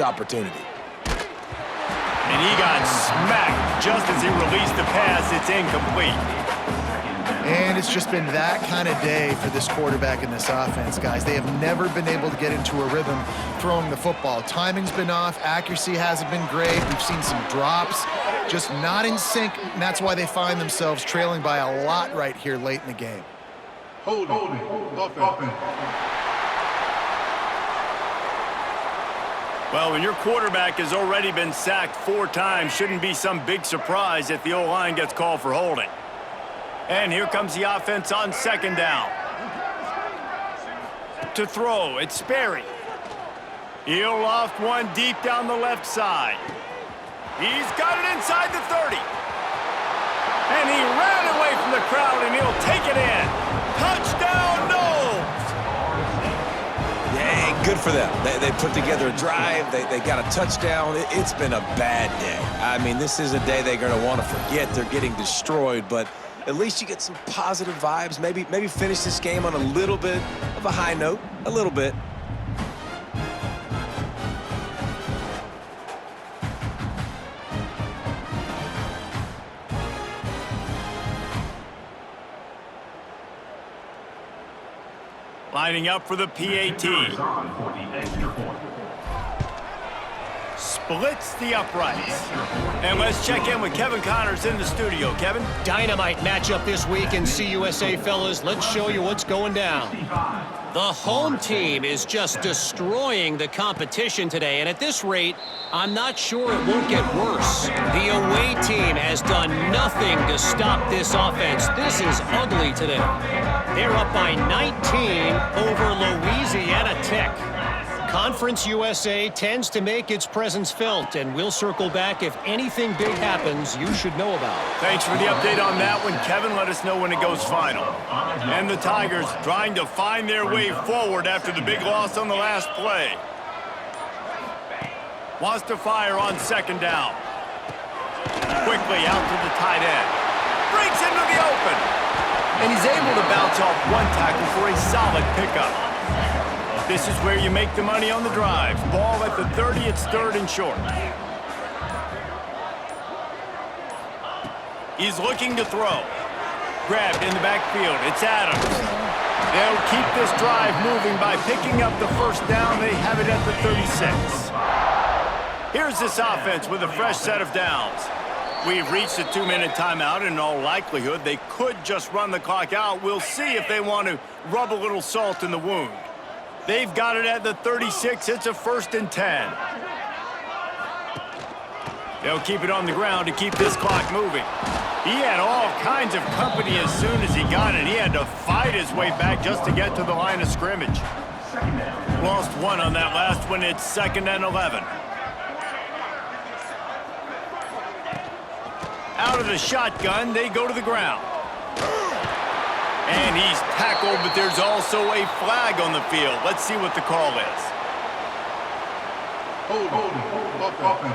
opportunity. And he got smacked just as he released the pass, it's incomplete. And it's just been that kind of day for this quarterback in this offense, guys. They have never been able to get into a rhythm throwing the football. Timing's been off. Accuracy hasn't been great. We've seen some drops, just not in sync, and that's why they find themselves trailing by a lot right here late in the game. Holding. Offense. Well, when your quarterback has already been sacked 4 times, shouldn't be some big surprise if the O-line gets called for holding. And here comes the offense on second down. To throw, it's Sperry. He'll loft one deep down the left side. He's got it inside the 30. And he ran away from the crowd, and he'll take it in. Touchdown, Knowles! Yeah, good for them. They put together a drive. They got a touchdown. It's been a bad day. I mean, this is a day they're going to want to forget. They're getting destroyed, but at least you get some positive vibes. Maybe finish this game on a little bit of a high note. A little bit. Lining up for the PAT. Runners on for the extra point. Splits the uprights. And let's check in with Kevin Connors in the studio. Kevin? Dynamite matchup this week in CUSA, fellas. Let's show you what's going down. The home team is just destroying the competition today, and at this rate, I'm not sure it won't get worse. The away team has done nothing to stop this offense. This is ugly today. They're up by 19 over Louisiana Tech. Conference USA tends to make its presence felt, and we'll circle back if anything big happens you should know about. Thanks for the update on that one, Kevin. Let us know when it goes final. And the Tigers trying to find their way forward after the big loss on the last play. Wants to fire on second down. Quickly out to the tight end. Breaks into the open. And he's able to bounce off one tackle for a solid pickup. This is where you make the money on the drives. Ball at the 30, it's third and short. He's looking to throw. Grabbed in the backfield, it's Adams. They'll keep this drive moving by picking up the first down. They have it at the 36. Here's this offense with a fresh set of downs. We've reached a 2-minute timeout, and in all likelihood, they could just run the clock out. We'll see if they want to rub a little salt in the wound. They've got it at the 36. It's a 1st and 10. They'll keep it on the ground to keep this clock moving. He had all kinds of company as soon as he got it. He had to fight his way back just to get to the line of scrimmage. Lost one on that last one. It's 2nd and 11. Out of the shotgun, they go to the ground. And he's tackled, but there's also a flag on the field. Let's see what the call is. Offense.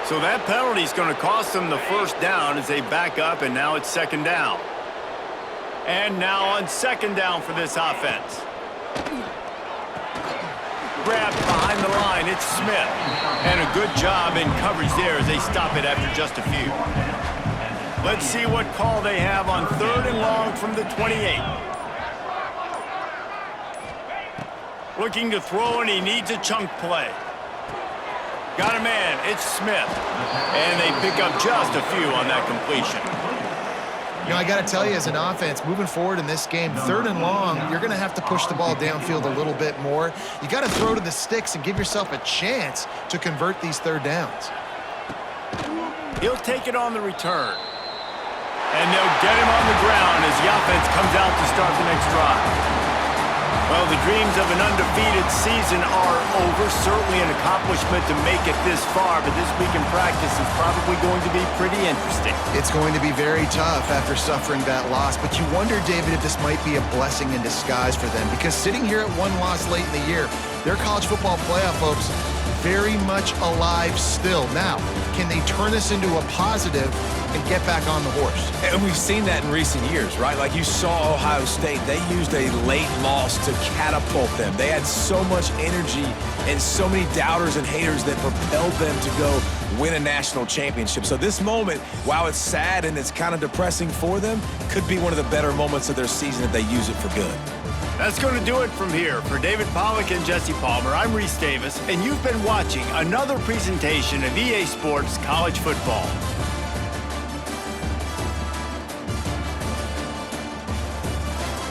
So that penalty is going to cost them the first down as they back up, and now it's 2nd down. And now on 2nd down for this offense. Grabbed behind the line, it's Smith. And a good job in coverage there as they stop it after just a few. Let's see what call they have on 3rd and long from the 28. Looking to throw, and he needs a chunk play. Got a man, it's Smith. And they pick up just a few on that completion. You know, I got to tell you, as an offense, moving forward in this game, 3rd and long, you're going to have to push the ball downfield a little bit more. You got to throw to the sticks and give yourself a chance to convert these 3rd downs. He'll take it on the return. And they'll get him on the ground as the offense comes out to start the next drive. Well, the dreams of an undefeated season are over. Certainly an accomplishment to make it this far, but this week in practice is probably going to be pretty interesting. It's going to be very tough after suffering that loss, but you wonder, David, if this might be a blessing in disguise for them, because sitting here at 1 loss late in the year, their college football playoff hopes very much alive still. Now, can they turn this into a positive and get back on the horse? And we've seen that in recent years, right? Like you saw Ohio State, they used a late loss to catapult them. They had so much energy and so many doubters and haters that propelled them to go win a national championship. So this moment, while it's sad and it's kind of depressing for them, could be one of the better moments of their season if they use it for good. That's going to do it from here. For David Pollack and Jesse Palmer, I'm Reese Davis, and you've been watching another presentation of EA Sports College Football.